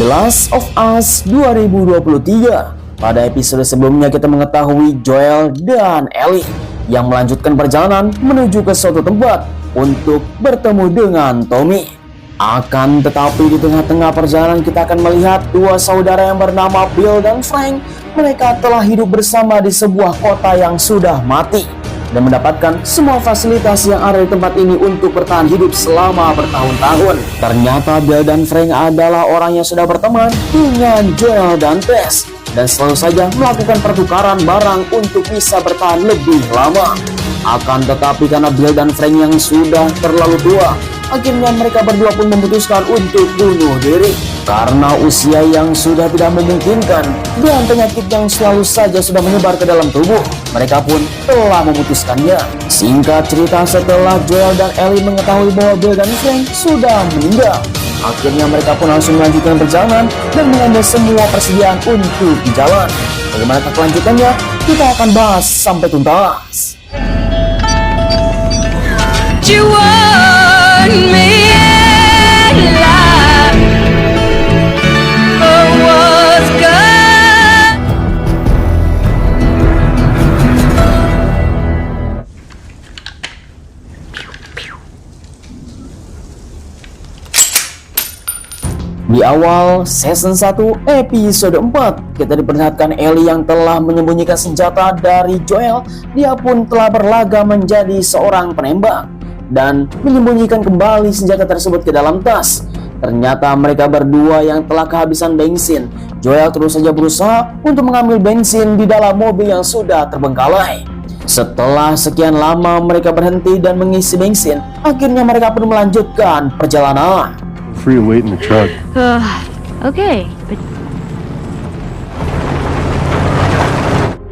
Last of Us 2023. Pada episode sebelumnya kita mengetahui Joel dan Ellie yang melanjutkan perjalanan menuju ke suatu tempat untuk bertemu dengan Tommy. Akan tetapi di tengah-tengah perjalanan kita akan melihat dua saudara yang bernama Bill dan Frank. Mereka telah hidup bersama di sebuah kota yang sudah mati dan mendapatkan semua fasilitas yang ada di tempat ini untuk bertahan hidup selama bertahun-tahun. Ternyata Bill dan Frank adalah orang yang sudah berteman dengan Joel dan Tess dan selalu saja melakukan pertukaran barang untuk bisa bertahan lebih lama. Akan tetapi karena Bill dan Frank yang sudah terlalu tua, akhirnya mereka berdua pun memutuskan untuk bunuh diri karena usia yang sudah tidak memungkinkan dan penyakit yang selalu saja sudah menyebar ke dalam tubuh. Mereka pun telah memutuskannya. Singkat cerita, setelah Joel dan Ellie mengetahui bahwa Bill dan Frank sudah meninggal, akhirnya mereka pun langsung melanjutkan perjalanan dan mengambil semua persediaan untuk jalan. Bagaimana kelanjutannya? Kita akan bahas sampai tuntas. You want me alive, or was good? Di awal season 1 episode 4, kita diperlihatkan Ellie yang telah menyembunyikan senjata dari Joel. Dia pun telah berlaga menjadi seorang penembak dan menyembunyikan kembali senjata tersebut ke dalam tas. Ternyata mereka berdua yang telah kehabisan bensin. Joel terus saja berusaha untuk mengambil bensin di dalam mobil yang sudah terbengkalai. Setelah sekian lama mereka berhenti dan mengisi bensin, akhirnya mereka pun melanjutkan perjalanan. Free to wait in the truck. Okay, but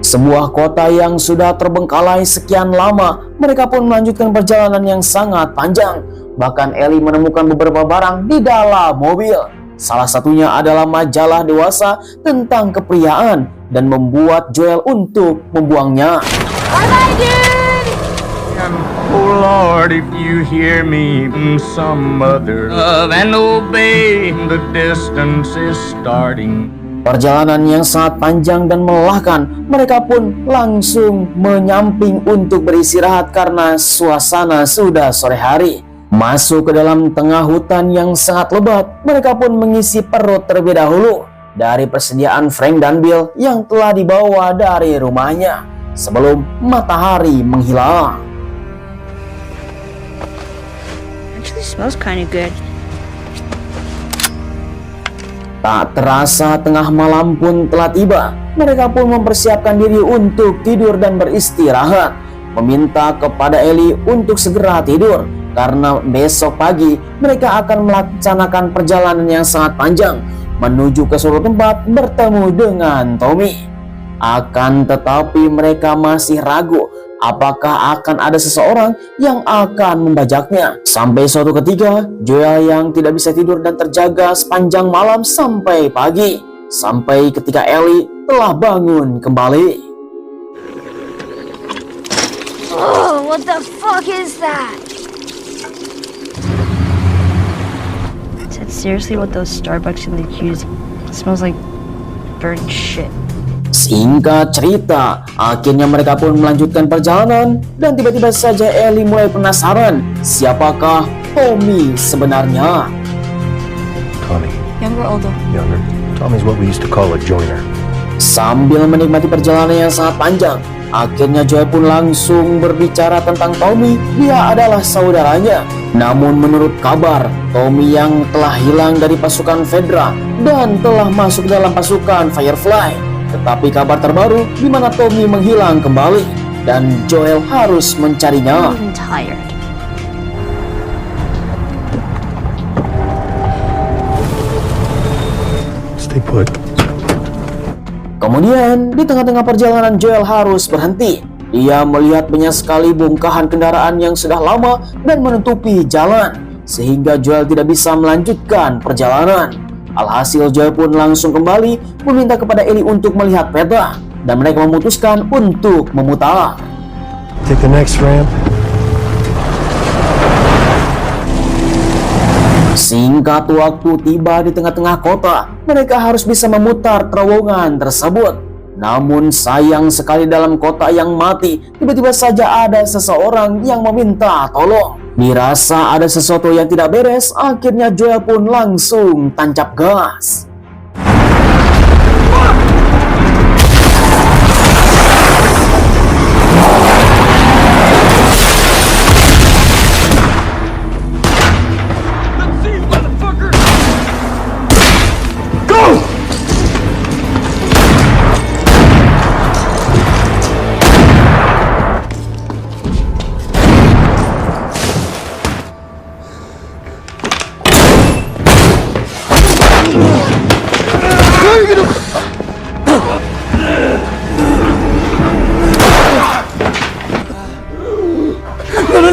Sebuah kota yang sudah terbengkalai sekian lama, mereka pun melanjutkan perjalanan yang sangat panjang. Bahkan Ellie menemukan beberapa barang di dalam mobil. Salah satunya adalah majalah dewasa tentang kepriaan dan membuat Joel untuk membuangnya. Oh Lord, if you hear me from some other love and obey, the distance is starting. Perjalanan yang sangat panjang dan melelahkan, mereka pun langsung menyamping untuk beristirahat karena suasana sudah sore hari. Masuk ke dalam tengah hutan yang sangat lebat, mereka pun mengisi perut terlebih dahulu dari persediaan Frank dan Bill yang telah dibawa dari rumahnya sebelum matahari menghilang. actually smells kind of good. Tak terasa tengah malam pun telah tiba. Mereka pun mempersiapkan diri untuk tidur dan beristirahat. Meminta kepada Ellie untuk segera tidur karena besok pagi mereka akan melaksanakan perjalanan yang sangat panjang menuju ke suatu tempat bertemu dengan Tommy. Akan tetapi mereka masih ragu apakah akan ada seseorang yang akan membajaknya. Sampai suatu ketika, Joel yang tidak bisa tidur dan terjaga sepanjang malam sampai pagi. Sampai ketika Ellie telah bangun kembali. Oh, what the fuck is that? Is that seriously what those Starbucks in the accused? It smells like burnt shit. Singkat cerita, akhirnya mereka pun melanjutkan perjalanan dan tiba-tiba saja Ellie mulai penasaran siapakah Tommy sebenarnya. Tommy, Younger or older? younger. Tommy's what we used to call a joiner. Sambil menikmati perjalanan yang sangat panjang, akhirnya Joel pun langsung berbicara tentang Tommy. Dia adalah saudaranya. Namun menurut kabar, Tommy yang telah hilang dari pasukan Fedra dan telah masuk dalam pasukan Firefly. Tetapi kabar terbaru di mana Tommy menghilang kembali dan Joel harus mencarinya. I'm tired. Stay put. Kemudian di tengah-tengah perjalanan Joel harus berhenti. Dia melihat banyak sekali bongkahan kendaraan yang sudah lama dan menutupi jalan sehingga Joel tidak bisa melanjutkan perjalanan. Alhasil Joel pun langsung kembali meminta kepada Ellie untuk melihat peta dan mereka memutuskan untuk memutar. Take the next ramp. Singkat waktu tiba di tengah-tengah kota, mereka harus bisa memutar terowongan tersebut. Namun sayang sekali dalam kota yang mati, tiba-tiba saja ada seseorang yang meminta tolong. Dirasa ada sesuatu yang tidak beres, akhirnya Joel pun langsung tancap gas.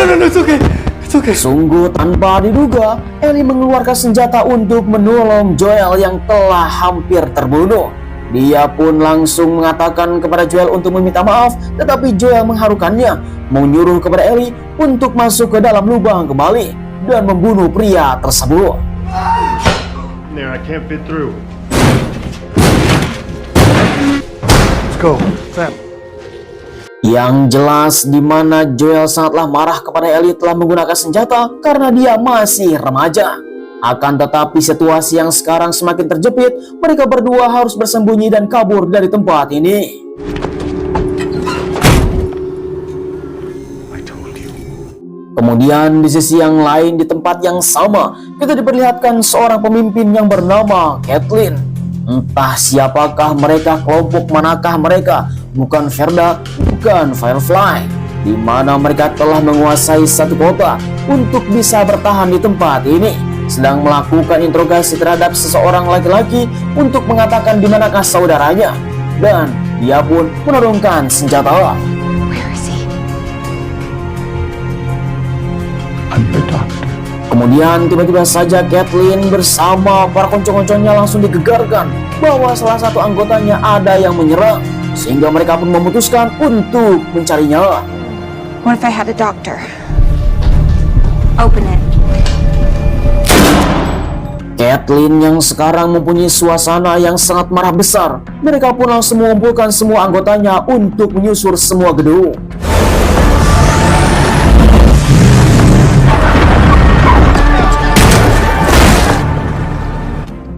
No, it's okay. It's okay. Sungguh tanpa diduga, Ellie mengeluarkan senjata untuk menolong Joel yang telah hampir terbunuh. Dia pun langsung mengatakan kepada Joel untuk meminta maaf, tetapi Joel mengharukannya, menyuruh kepada Ellie untuk masuk ke dalam lubang kembali dan membunuh pria tersebut. There, I can't fit through. Let's go. Sam. Yang jelas di mana Joel sangatlah marah kepada Ellie telah menggunakan senjata karena dia masih remaja. Akan tetapi situasi yang sekarang semakin terjepit, mereka berdua harus bersembunyi dan kabur dari tempat ini. Kemudian di sisi yang lain di tempat yang sama, kita diperlihatkan seorang pemimpin yang bernama Caitlin. Entah siapakah mereka, kelompok manakah mereka, bukan Verda, bukan Firefly, di mana mereka telah menguasai satu kota untuk bisa bertahan di tempat ini, sedang melakukan interogasi terhadap seseorang laki-laki untuk mengatakan di manakah saudaranya, dan dia pun menurunkan senjata. Where is he? I'm the doctor. Kemudian tiba-tiba saja Caitlin bersama para konco-konconya langsung digegarkan bahwa salah satu anggotanya ada yang menyerang, sehingga mereka pun memutuskan untuk mencarinya. What if I had a doctor? Open it. Caitlin yang sekarang mempunyai suasana yang sangat marah besar. Mereka pun langsung mengumpulkan semua anggotanya untuk menyusur semua gedung.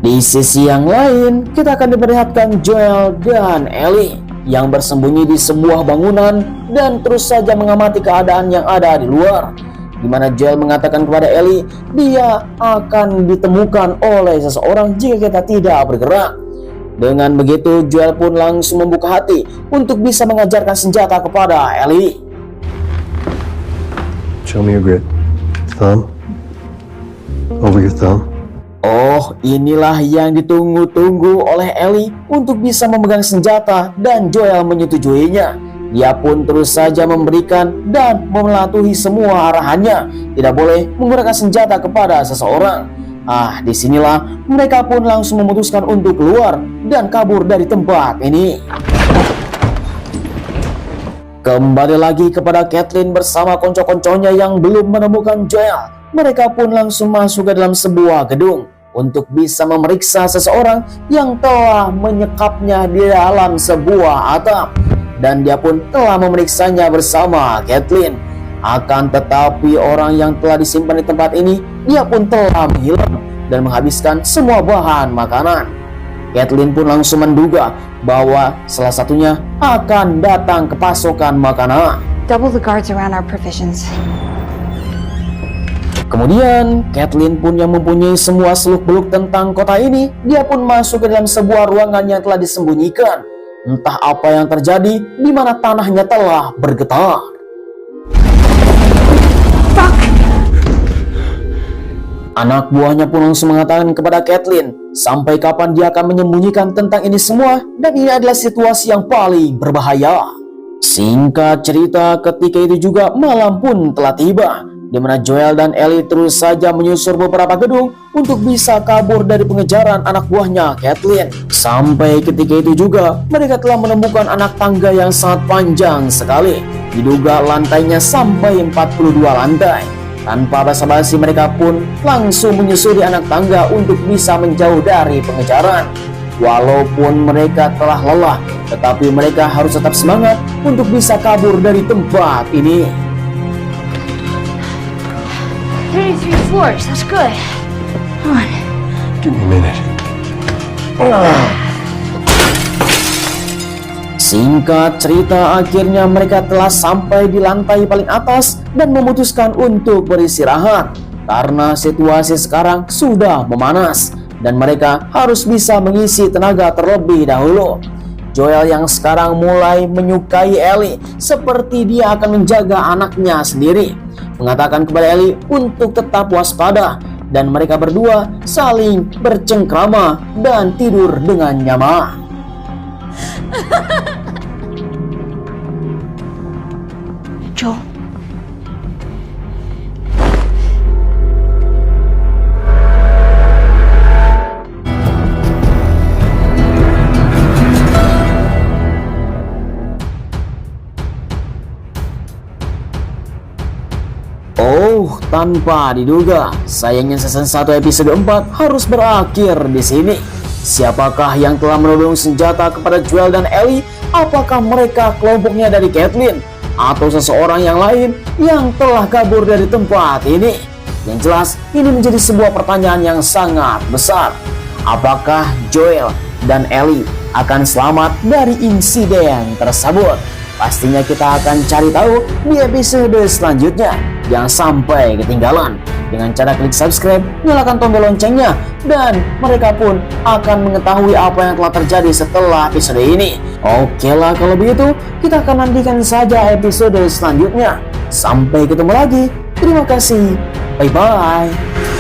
Di sisi yang lain, kita akan diperlihatkan Joel dan Ellie yang bersembunyi di sebuah bangunan dan terus saja mengamati keadaan yang ada di luar, di mana Joel mengatakan kepada Ellie dia akan ditemukan oleh seseorang jika kita tidak bergerak. Dengan begitu, Joel pun langsung membuka hati untuk bisa mengajarkan senjata kepada Ellie. Show me your grit. Thumb. Over your thumb. Oh, inilah yang ditunggu-tunggu oleh Ellie untuk bisa memegang senjata dan Joel menyetujuinya. Dia pun terus saja memberikan dan mematuhi semua arahannya. Tidak boleh menggunakan senjata kepada seseorang. Disinilah mereka pun langsung memutuskan untuk keluar dan kabur dari tempat ini. Kembali lagi kepada Caitlin bersama konco-konconya yang belum menemukan Joel. Mereka pun langsung masuk ke dalam sebuah gedung untuk bisa memeriksa seseorang yang telah menyekapnya di dalam sebuah atap. Dan dia pun telah memeriksanya bersama Caitlin. Akan tetapi orang yang telah disimpan di tempat ini, dia pun telah menghilang dan menghabiskan semua bahan makanan. Caitlin pun langsung menduga bahwa salah satunya akan datang ke pasokan makanan. Double the guards around our provisions. Kemudian, Caitlin pun yang mempunyai semua seluk-beluk tentang kota ini, dia pun masuk ke dalam sebuah ruangan yang telah disembunyikan. Entah apa yang terjadi, di mana tanahnya telah bergetar. Fuck! Anak buahnya pun langsung mengatakan kepada Caitlin, sampai kapan dia akan menyembunyikan tentang ini semua, dan ini adalah situasi yang paling berbahaya. Singkat cerita, ketika itu juga malam pun telah tiba, di mana Joel dan Ellie terus saja menyusur beberapa gedung untuk bisa kabur dari pengejaran anak buahnya Caitlin. Sampai ketika itu juga mereka telah menemukan anak tangga yang sangat panjang sekali, diduga lantainya sampai 42 lantai. Tanpa basa-basi mereka pun langsung menyusuri anak tangga untuk bisa menjauh dari pengejaran. Walaupun mereka telah lelah, tetapi mereka harus tetap semangat untuk bisa kabur dari tempat ini. 33 floors, that's good. Come on. Give me a minute. Singkat cerita, akhirnya mereka telah sampai di lantai paling atas dan memutuskan untuk beristirahat karena situasi sekarang sudah memanas dan mereka harus bisa mengisi tenaga terlebih dahulu. Joel yang sekarang mulai menyukai Ellie seperti dia akan menjaga anaknya sendiri, mengatakan kepada Ellie untuk tetap waspada, dan mereka berdua saling bercengkrama dan tidur dengan nyaman. Joel. Oh, tanpa diduga, sayangnya season 1 episode 4 harus berakhir di sini. Siapakah yang telah menodong senjata kepada Joel dan Ellie? Apakah mereka kelompoknya dari Caitlin atau seseorang yang lain yang telah kabur dari tempat ini? Yang jelas, ini menjadi sebuah pertanyaan yang sangat besar. Apakah Joel dan Ellie akan selamat dari insiden tersebut? Pastinya kita akan cari tahu di episode selanjutnya. Jangan sampai ketinggalan dengan cara klik subscribe, nyalakan tombol loncengnya, dan mereka pun akan mengetahui apa yang telah terjadi setelah episode ini. Oke lah, kalau begitu kita akan nantikan saja episode selanjutnya. Sampai ketemu lagi. Terima kasih. Bye-bye.